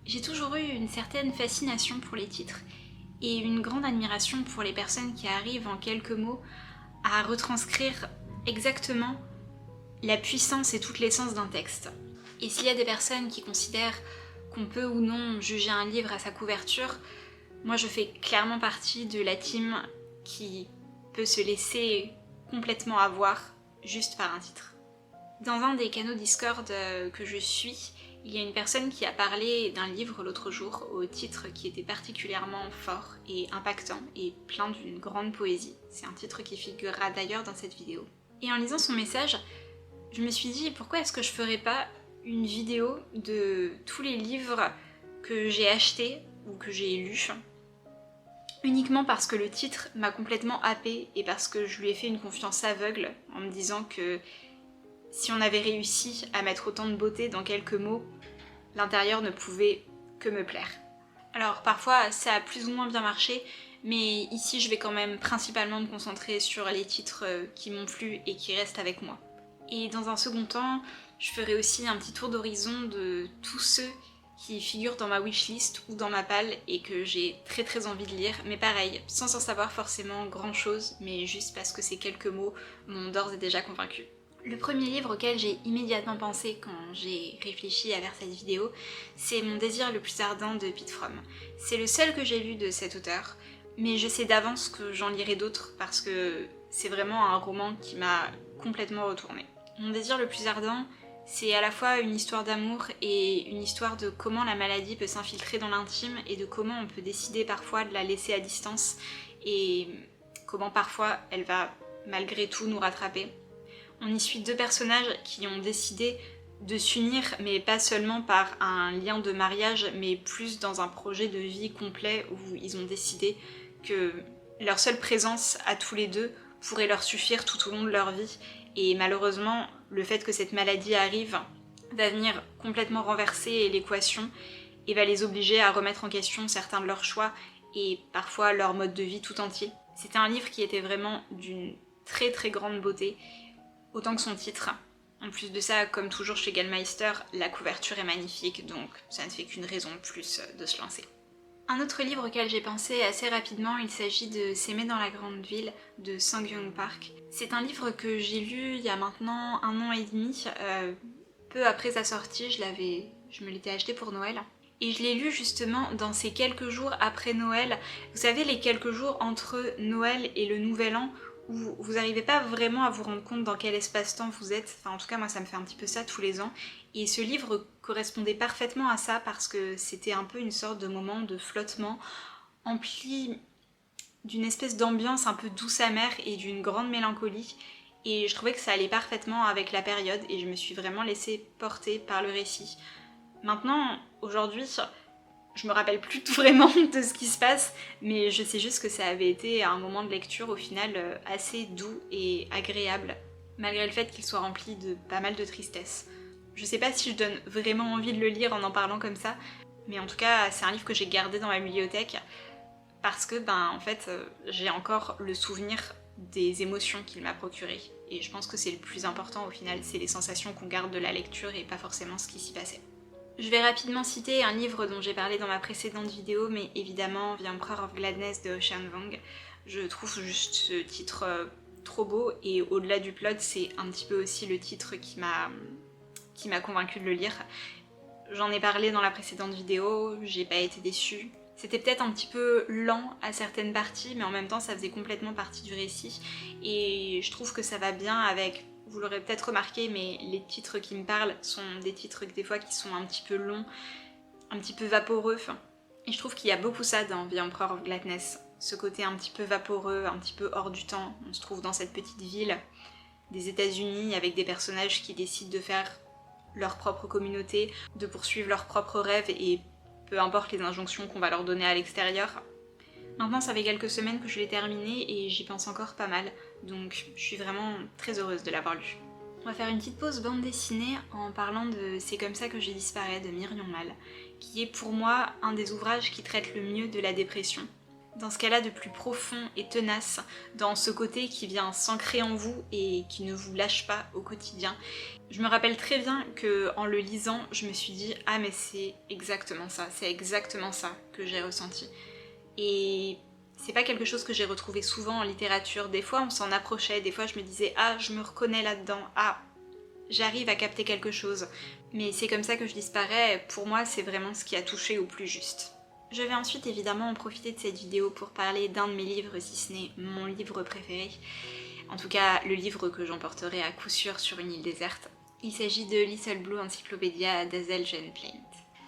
J'ai toujours eu une certaine fascination pour les titres et une grande admiration pour les personnes qui arrivent en quelques mots à retranscrire exactement la puissance et toute l'essence d'un texte. Et s'il y a des personnes qui considèrent qu'on peut ou non juger un livre à sa couverture, moi je fais clairement partie de la team qui peut se laisser complètement avoir juste par un titre. Dans un des canaux Discord que je suis, il y a une personne qui a parlé d'un livre l'autre jour au titre qui était particulièrement fort et impactant et plein d'une grande poésie. C'est un titre qui figurera d'ailleurs dans cette vidéo. Et en lisant son message, je me suis dit pourquoi est-ce que je ferais pas une vidéo de tous les livres que j'ai achetés ou que j'ai lus, uniquement parce que le titre m'a complètement happée et parce que je lui ai fait une confiance aveugle en me disant que si on avait réussi à mettre autant de beauté dans quelques mots, l'intérieur ne pouvait que me plaire. Alors parfois ça a plus ou moins bien marché, mais ici je vais quand même principalement me concentrer sur les titres qui m'ont plu et qui restent avec moi. Et dans un second temps, je ferai aussi un petit tour d'horizon de tous ceux qui figurent dans ma wishlist ou dans ma palle et que j'ai très envie de lire, mais pareil, sans en savoir forcément grand chose, mais juste parce que ces quelques mots m'ont d'ores et déjà convaincue. Le premier livre auquel j'ai immédiatement pensé quand j'ai réfléchi à faire cette vidéo, c'est Mon désir le plus ardent de Pete Fromm. C'est le seul que j'ai lu de cet auteur, mais je sais d'avance que j'en lirai d'autres parce que c'est vraiment un roman qui m'a complètement retournée. Mon désir le plus ardent, c'est à la fois une histoire d'amour et une histoire de comment la maladie peut s'infiltrer dans l'intime et de comment on peut décider parfois de la laisser à distance et comment parfois elle va malgré tout nous rattraper. On y suit deux personnages qui ont décidé de s'unir, mais pas seulement par un lien de mariage, mais plus dans un projet de vie complet où ils ont décidé que leur seule présence à tous les deux pourrait leur suffire tout au long de leur vie. Et malheureusement, le fait que cette maladie arrive va venir complètement renverser l'équation et va les obliger à remettre en question certains de leurs choix et parfois leur mode de vie tout entier. C'était un livre qui était vraiment d'une très grande beauté, autant que son titre. En plus de ça, comme toujours chez Gallmeister, la couverture est magnifique, donc ça ne fait qu'une raison de plus de se lancer. Un autre livre auquel j'ai pensé assez rapidement, il s'agit de S'aimer dans la grande ville de Sang-Hyun Park. C'est un livre que j'ai lu il y a maintenant 1 an et demi, peu après sa sortie, je me l'étais acheté pour Noël. Et je l'ai lu justement dans ces quelques jours après Noël. Vous savez, les quelques jours entre Noël et le Nouvel An, où vous n'arrivez pas vraiment à vous rendre compte dans quel espace-temps vous êtes. Enfin, en tout cas, moi, ça me fait un petit peu ça tous les ans. Et ce livre correspondait parfaitement à ça parce que c'était un peu une sorte de moment de flottement empli d'une espèce d'ambiance un peu douce amère et d'une grande mélancolie. Et je trouvais que ça allait parfaitement avec la période et je me suis vraiment laissée porter par le récit. Maintenant, aujourd'hui, je me rappelle plus tout vraiment de ce qui se passe, mais je sais juste que ça avait été un moment de lecture au final assez doux et agréable, malgré le fait qu'il soit rempli de pas mal de tristesse. Je sais pas si je donne vraiment envie de le lire en parlant comme ça, mais en tout cas c'est un livre que j'ai gardé dans ma bibliothèque parce que en fait j'ai encore le souvenir des émotions qu'il m'a procurées. Et je pense que c'est le plus important au final, c'est les sensations qu'on garde de la lecture et pas forcément ce qui s'y passait. Je vais rapidement citer un livre dont j'ai parlé dans ma précédente vidéo, mais évidemment The Emperor of Gladness de Ocean Vuong. Je trouve juste ce titre trop beau et au-delà du plot, c'est un petit peu aussi le titre qui m'a convaincue de le lire. J'en ai parlé dans la précédente vidéo, j'ai pas été déçue. C'était peut-être un petit peu lent à certaines parties, mais en même temps ça faisait complètement partie du récit. Et je trouve que ça va bien avec... Vous l'aurez peut-être remarqué, mais les titres qui me parlent sont des titres des fois qui sont un petit peu longs, un petit peu vaporeux. Et je trouve qu'il y a beaucoup ça dans The Emperor of Gladness. Ce côté un petit peu vaporeux, un petit peu hors du temps. On se trouve dans cette petite ville des États-Unis avec des personnages qui décident de faire leur propre communauté, de poursuivre leurs propres rêves et peu importe les injonctions qu'on va leur donner à l'extérieur. Maintenant, ça fait quelques semaines que je l'ai terminé et j'y pense encore pas mal, donc je suis vraiment très heureuse de l'avoir lu. On va faire une petite pause bande dessinée en parlant de C'est comme ça que je disparais de Myrion Mal, qui est pour moi un des ouvrages qui traite le mieux de la dépression. dans ce qu'elle a de plus profond et tenace, dans ce côté qui vient s'ancrer en vous et qui ne vous lâche pas au quotidien. Je me rappelle très bien que en le lisant, je me suis dit « Ah mais c'est exactement ça que j'ai ressenti ». Et c'est pas quelque chose que j'ai retrouvé souvent en littérature. Des fois on s'en approchait, des fois je me disais « Ah, je me reconnais là-dedans, ah, j'arrive à capter quelque chose ». Mais c'est comme ça que je disparais, pour moi c'est vraiment ce qui a touché au plus juste. Je vais ensuite évidemment en profiter de cette vidéo pour parler d'un de mes livres, si ce n'est mon livre préféré. En tout cas, le livre que j'emporterai à coup sûr sur une île déserte. Il s'agit de Little Blue Encyclopedia d'Hazel Jane Plaint.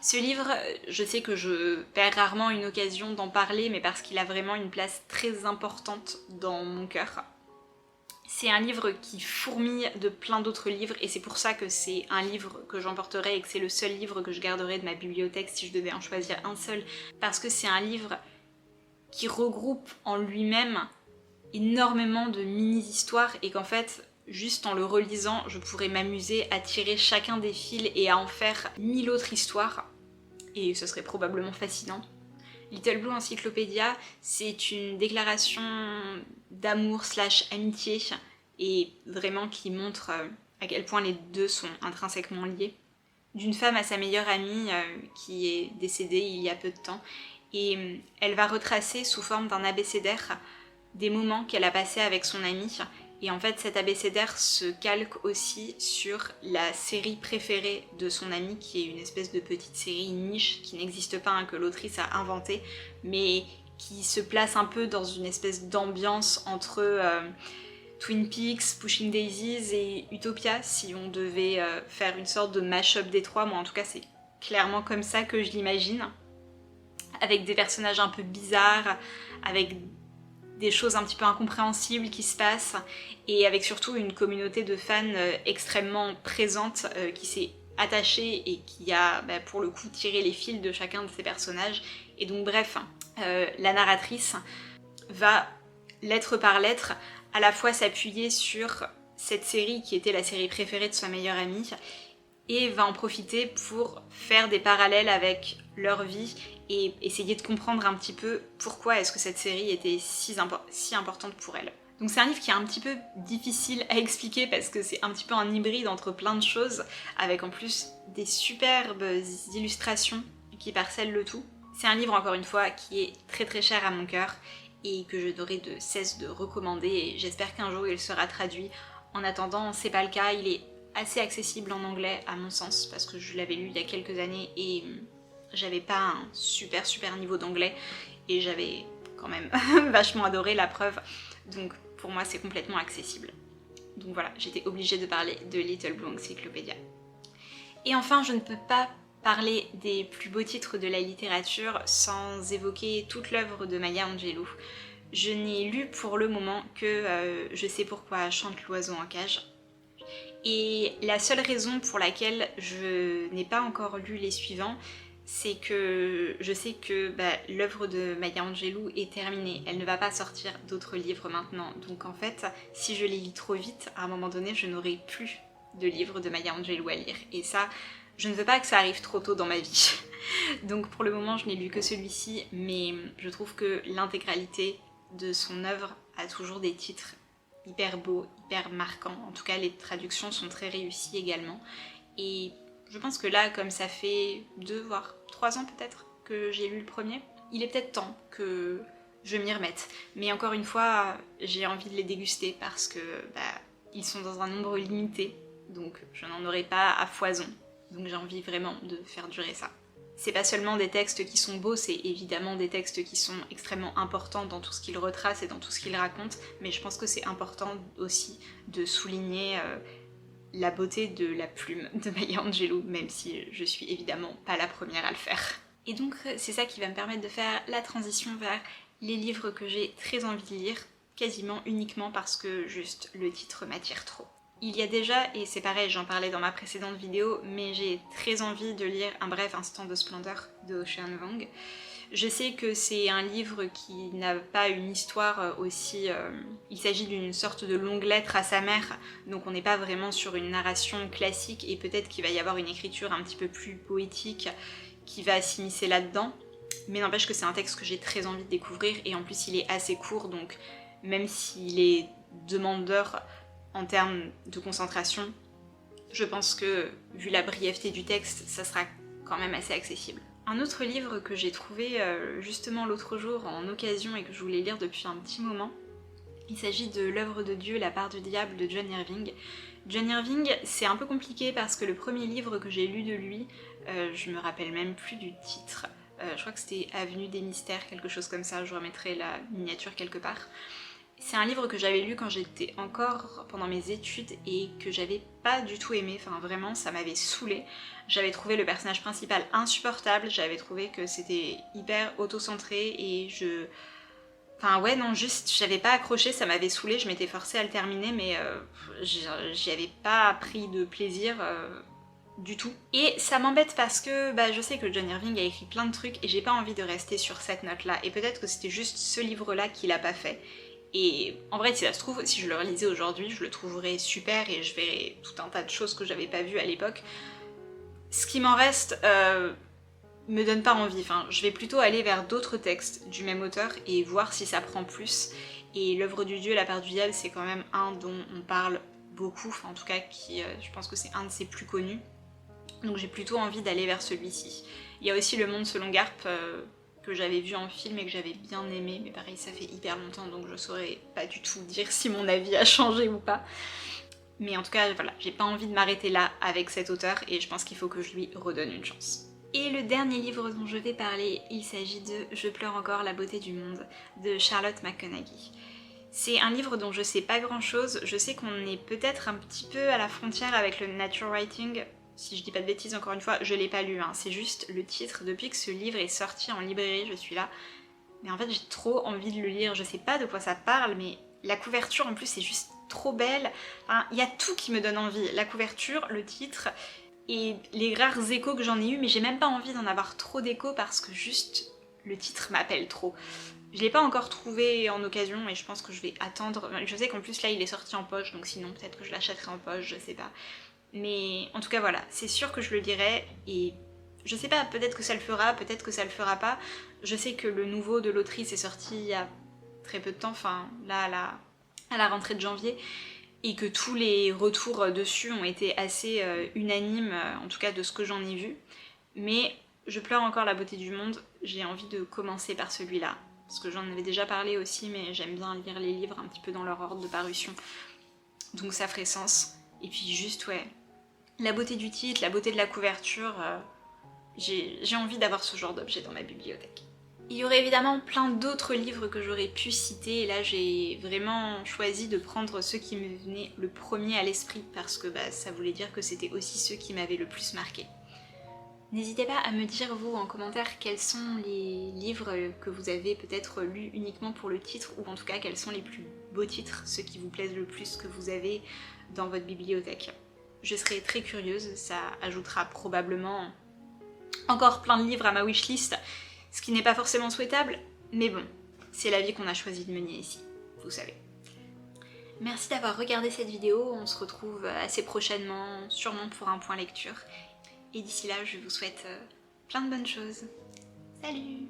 Ce livre, je sais que je perds rarement une occasion d'en parler, mais parce qu'il a vraiment une place très importante dans mon cœur. C'est un livre qui fourmille de plein d'autres livres et c'est pour ça que c'est un livre que j'emporterai et que c'est le seul livre que je garderai de ma bibliothèque si je devais en choisir un seul. Parce que c'est un livre qui regroupe en lui-même énormément de mini-histoires et qu'en fait, juste en le relisant, je pourrais m'amuser à tirer chacun des fils et à en faire 1000 autres histoires. Et ce serait probablement fascinant. Little Blue Encyclopedia, c'est une déclaration d'amour / amitié et vraiment qui montre à quel point les deux sont intrinsèquement liés. D'une femme à sa meilleure amie qui est décédée il y a peu de temps et elle va retracer sous forme d'un abécédaire des moments qu'elle a passés avec son amie. Et en fait, cet abécédaire se calque aussi sur la série préférée de son amie, qui est une espèce de petite série niche qui n'existe pas, hein, que l'autrice a inventée, mais qui se place un peu dans une espèce d'ambiance entre Twin Peaks, Pushing Daisies et Utopia, si on devait faire une sorte de mash-up des trois. Moi, en tout cas, c'est clairement comme ça que je l'imagine, avec des personnages un peu bizarres, avec des choses un petit peu incompréhensibles qui se passent, et avec surtout une communauté de fans extrêmement présente qui s'est attachée et qui a pour le coup tiré les fils de chacun de ces personnages. Et donc bref, la narratrice va lettre par lettre à la fois s'appuyer sur cette série qui était la série préférée de sa meilleure amie et va en profiter pour faire des parallèles avec leur vie et essayer de comprendre un petit peu pourquoi est-ce que cette série était si importante pour elle. Donc c'est un livre qui est un petit peu difficile à expliquer parce que c'est un petit peu un hybride entre plein de choses, avec en plus des superbes illustrations qui parsèment le tout. C'est un livre, encore une fois, qui est très très cher à mon cœur et que je n'aurai de cesse de recommander, et j'espère qu'un jour il sera traduit. En attendant, c'est pas le cas, il est assez accessible en anglais à mon sens, parce que je l'avais lu il y a quelques années et j'avais pas un super niveau d'anglais et j'avais quand même vachement adoré, la preuve. Donc pour moi c'est complètement accessible. Donc voilà, j'étais obligée de parler de Little Blue Encyclopedia. Et enfin, je ne peux pas parler des plus beaux titres de la littérature sans évoquer toute l'œuvre de Maya Angelou. Je n'ai lu pour le moment que Je sais pourquoi chante l'oiseau en cage. Et la seule raison pour laquelle je n'ai pas encore lu les suivants, c'est que je sais que l'œuvre de Maya Angelou est terminée. Elle ne va pas sortir d'autres livres maintenant. Donc en fait, si je les lis trop vite, à un moment donné, je n'aurai plus de livres de Maya Angelou à lire. Et ça, je ne veux pas que ça arrive trop tôt dans ma vie. Donc pour le moment, je n'ai lu que celui-ci, mais je trouve que l'intégralité de son œuvre a toujours des titres hyper beaux, hyper marquants. En tout cas, les traductions sont très réussies également. Et je pense que là, comme ça fait 2 voire 3 ans peut-être que j'ai lu le premier, il est peut-être temps que je m'y remette. Mais encore une fois, j'ai envie de les déguster parce que ils sont dans un nombre limité, donc je n'en aurai pas à foison. Donc j'ai envie vraiment de faire durer ça. C'est pas seulement des textes qui sont beaux, c'est évidemment des textes qui sont extrêmement importants dans tout ce qu'ils retracent et dans tout ce qu'ils racontent, mais je pense que c'est important aussi de souligner la beauté de la plume de Maya Angelou, même si je suis évidemment pas la première à le faire. Et donc c'est ça qui va me permettre de faire la transition vers les livres que j'ai très envie de lire, quasiment uniquement parce que juste le titre m'attire trop. Il y a déjà, et c'est pareil, j'en parlais dans ma précédente vidéo, mais j'ai très envie de lire Un bref instant de splendeur de Ocean Vuong. Je sais que c'est un livre qui n'a pas une histoire aussi... il s'agit d'une sorte de longue lettre à sa mère, donc on n'est pas vraiment sur une narration classique, et peut-être qu'il va y avoir une écriture un petit peu plus poétique qui va s'immiscer là-dedans. mais n'empêche que c'est un texte que j'ai très envie de découvrir, et en plus il est assez court, donc même s'il est demandeur en termes de concentration, je pense que, vu la brièveté du texte, ça sera quand même assez accessible. Un autre livre que j'ai trouvé justement l'autre jour en occasion et que je voulais lire depuis un petit moment, il s'agit de L'œuvre de Dieu, la part du diable de John Irving. John Irving, c'est un peu compliqué parce que le premier livre que j'ai lu de lui, je me rappelle même plus du titre, je crois que c'était Avenue des Mystères, quelque chose comme ça, je remettrai la miniature quelque part. C'est un livre que j'avais lu quand j'étais encore pendant mes études et que j'avais pas du tout aimé, enfin vraiment ça m'avait saoulée. J'avais trouvé le personnage principal insupportable, j'avais trouvé que c'était hyper auto-centré et Enfin ouais non, juste j'avais pas accroché, ça m'avait saoulée, je m'étais forcée à le terminer mais j'y avais pas pris de plaisir du tout. Et ça m'embête parce que je sais que John Irving a écrit plein de trucs et j'ai pas envie de rester sur cette note-là. Et peut-être que c'était juste ce livre-là qu'il a pas fait. Et en vrai, si ça se trouve, si je le relisais aujourd'hui, je le trouverais super et je verrais tout un tas de choses que j'avais pas vues à l'époque. Ce qui m'en reste me donne pas envie. Enfin, je vais plutôt aller vers d'autres textes du même auteur et voir si ça prend plus. Et L'œuvre du Dieu, la part du diable, c'est quand même un dont on parle beaucoup, enfin en tout cas qui, je pense que c'est un de ses plus connus. Donc j'ai plutôt envie d'aller vers celui-ci. Il y a aussi Le Monde selon Garp, que j'avais vu en film et que j'avais bien aimé, mais pareil ça fait hyper longtemps donc je saurais pas du tout dire si mon avis a changé ou pas. Mais en tout cas voilà, j'ai pas envie de m'arrêter là avec cet auteur et je pense qu'il faut que je lui redonne une chance. Et le dernier livre dont je vais parler, il s'agit de Je pleure encore la beauté du monde de Charlotte McConaghy. C'est un livre dont je sais pas grand chose, je sais qu'on est peut-être un petit peu à la frontière avec le nature writing. Si je dis pas de bêtises, encore une fois, je l'ai pas lu, hein. C'est juste le titre. Depuis que ce livre est sorti en librairie, je suis là. Mais en fait, j'ai trop envie de le lire. Je sais pas de quoi ça parle, mais la couverture en plus c'est juste trop belle. Enfin, il y a tout qui me donne envie. La couverture, le titre et les rares échos que j'en ai eu, mais j'ai même pas envie d'en avoir trop d'échos parce que juste le titre m'appelle trop. Je l'ai pas encore trouvé en occasion et je pense que je vais attendre. Je sais qu'en plus là il est sorti en poche, donc sinon peut-être que je l'achèterai en poche, je sais pas. Mais en tout cas voilà, c'est sûr que je le lirai et je sais pas, peut-être que ça le fera, peut-être que ça le fera pas. Je sais que le nouveau de l'autrice est sorti il y a très peu de temps, enfin là à la rentrée de janvier, et que tous les retours dessus ont été assez unanimes, en tout cas de ce que j'en ai vu. Mais Je pleure encore la beauté du monde, j'ai envie de commencer par celui-là, parce que j'en avais déjà parlé aussi, mais j'aime bien lire les livres un petit peu dans leur ordre de parution, donc ça ferait sens. Et puis juste, ouais, la beauté du titre, la beauté de la couverture, j'ai envie d'avoir ce genre d'objet dans ma bibliothèque. Il y aurait évidemment plein d'autres livres que j'aurais pu citer, et là j'ai vraiment choisi de prendre ceux qui me venaient le premier à l'esprit, parce que ça voulait dire que c'était aussi ceux qui m'avaient le plus marqué. N'hésitez pas à me dire vous en commentaire quels sont les livres que vous avez peut-être lus uniquement pour le titre, ou en tout cas quels sont les plus beaux titres, ceux qui vous plaisent le plus que vous avez dans votre bibliothèque. Je serais très curieuse, ça ajoutera probablement encore plein de livres à ma wishlist, ce qui n'est pas forcément souhaitable, mais bon, c'est la vie qu'on a choisi de mener ici, vous savez. Merci d'avoir regardé cette vidéo, on se retrouve assez prochainement, sûrement pour un point lecture. Et d'ici là, je vous souhaite plein de bonnes choses. Salut!